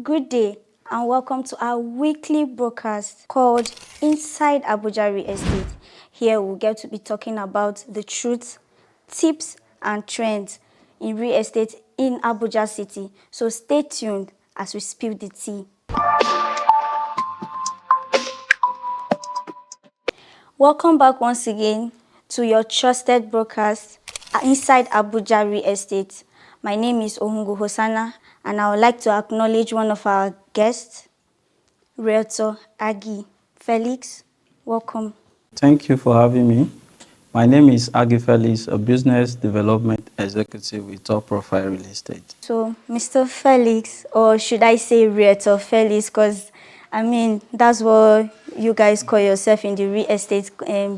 Good day and welcome to our weekly broadcast called Inside Abuja Real Estate. Here we'll get to be talking about the truths, tips and trends in real estate in Abuja City. So stay tuned as we spill the tea. Welcome back once again to your trusted broadcast Inside Abuja Real Estate. My name is 𝗨𝗡𝗧𝗢𝗟 and I would like to acknowledge one of our guests, Realtor Agi Felix. Welcome. Thank you for having me. My name is 𝗥𝗘𝗧𝗢𝗟, a business development executive with Toprofile Real Estate. So, Mr. Felix, or should I say Realtor Felix, because that's what you guys call yourself in the real estate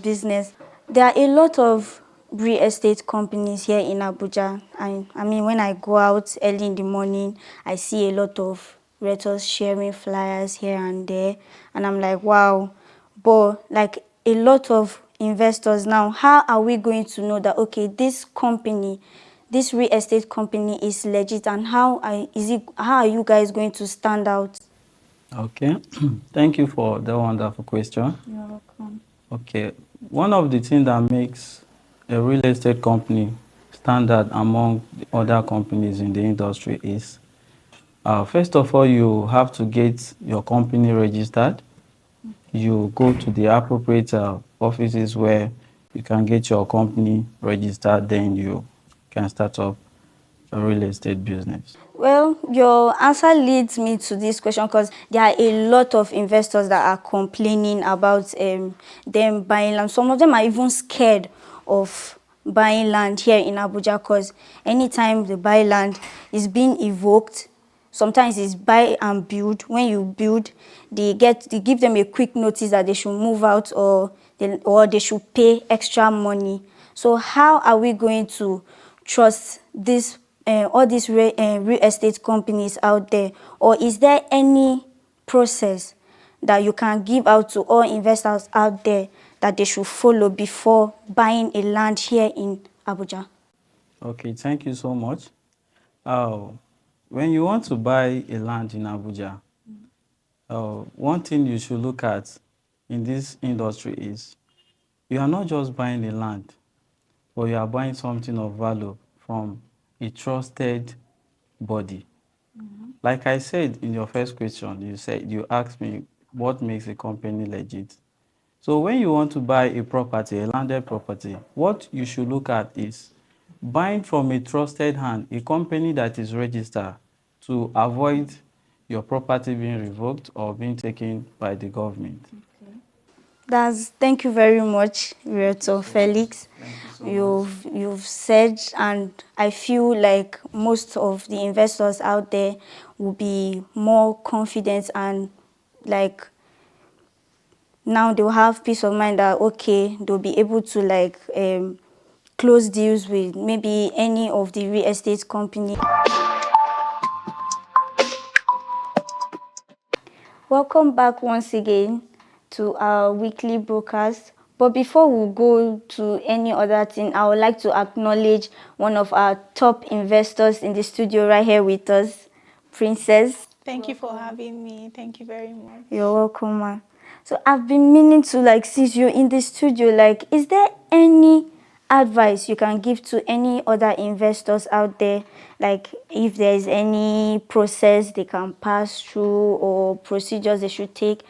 business. There are a lot of real estate companies here in Abuja. When I go out early in the morning, I see a lot of realtors sharing flyers here and there, and I'm like, wow. But like a lot of investors now, how are we going to know that, okay, this company, this real estate company is legit, and how are you guys going to stand out? Okay, thank you for the wonderful question. You're welcome. Okay, one of the things that makes a real estate company stand out among the other companies in the industry is, first of all, you have to get your company registered. You go to the appropriate offices where you can get your company registered, then you can start up a real estate business. Well, your answer leads me to this question because there are a lot of investors that are complaining about them buying land. Some of them are even scared of buying land here in Abuja because anytime they buy land, it's being evoked. Sometimes it's buy and build. When you build, they give them a quick notice that they should move out or they should pay extra money. So how are we going to trust all these real estate companies out there? Or is there any process that you can give out to all investors out there that they should follow before buying a land here in Abuja? Okay, thank you so much. When you want to buy a land in Abuja, one thing you should look at in this industry is you are not just buying a land, but you are buying something of value from a trusted body. Like I said in your first question, you asked me what makes a company legit. So when you want to buy a property, a landed property, what you should look at is buying from a trusted hand, a company that is registered, to avoid your property being revoked or being taken by the government. Thank you very much, Realtor Felix. You've said, and I feel like most of the investors out there will be more confident, and like now they'll have peace of mind that okay, they'll be able to close deals with maybe any of the real estate company. Welcome back once again to our weekly broadcast. But before we go to any other thing, I would like to acknowledge one of our top investors in the studio right here with us, Princess. Thank you for having me. Thank you very much. You're welcome, ma. So I've been meaning to since you're in the studio, is there any advice you can give to any other investors out there? Like if there's any process they can pass through or procedures they should take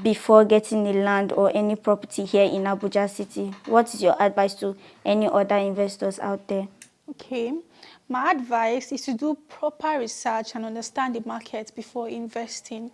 before getting a land or any property here in Abuja City. What is your advice to any other investors out there? Okay. My advice is to do proper research and understand the market before investing.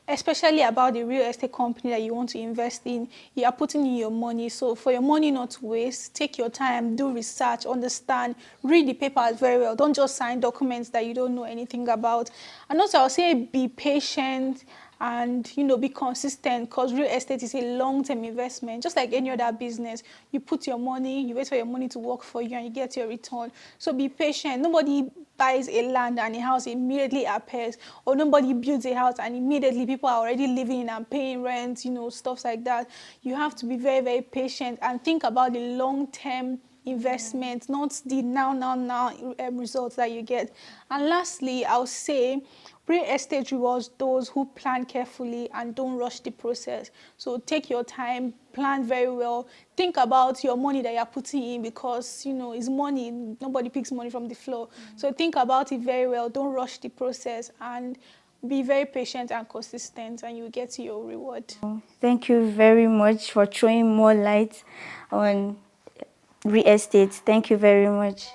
Especially about the real estate company that you want to invest in, you are putting in your money. So for your money not to waste, take your time, do research, understand, read the papers very well. Don't just sign documents that you don't know anything about. And also I'll say be patient and be consistent, because real estate is a long-term investment. Just like any other business, you put your money, you wait for your money to work for you, and you get your return. So be patient. Nobody buys a land and a house immediately appears, or nobody builds a house and immediately people are already living in and paying rent, stuff like that. You have to be very, very patient and think about the long-term investment, not the now results that you get. And lastly, I'll say real estate rewards those who plan carefully and don't rush the process. So take your time, plan very well, think about your money that you're putting in, because it's money, nobody picks money from the floor. So think about it very well, don't rush the process, and be very patient and consistent, and you get your reward. Thank you very much for throwing more light on real estate. Thank you very much.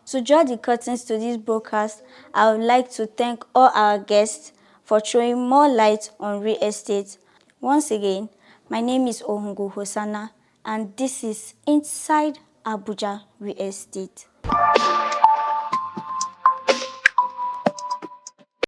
To draw the curtains to this broadcast, I would like to thank all our guests for throwing more light on real estate. Once again, my name is 𝗨𝗡𝗧𝗢𝗡, and this is Inside Abuja Real Estate.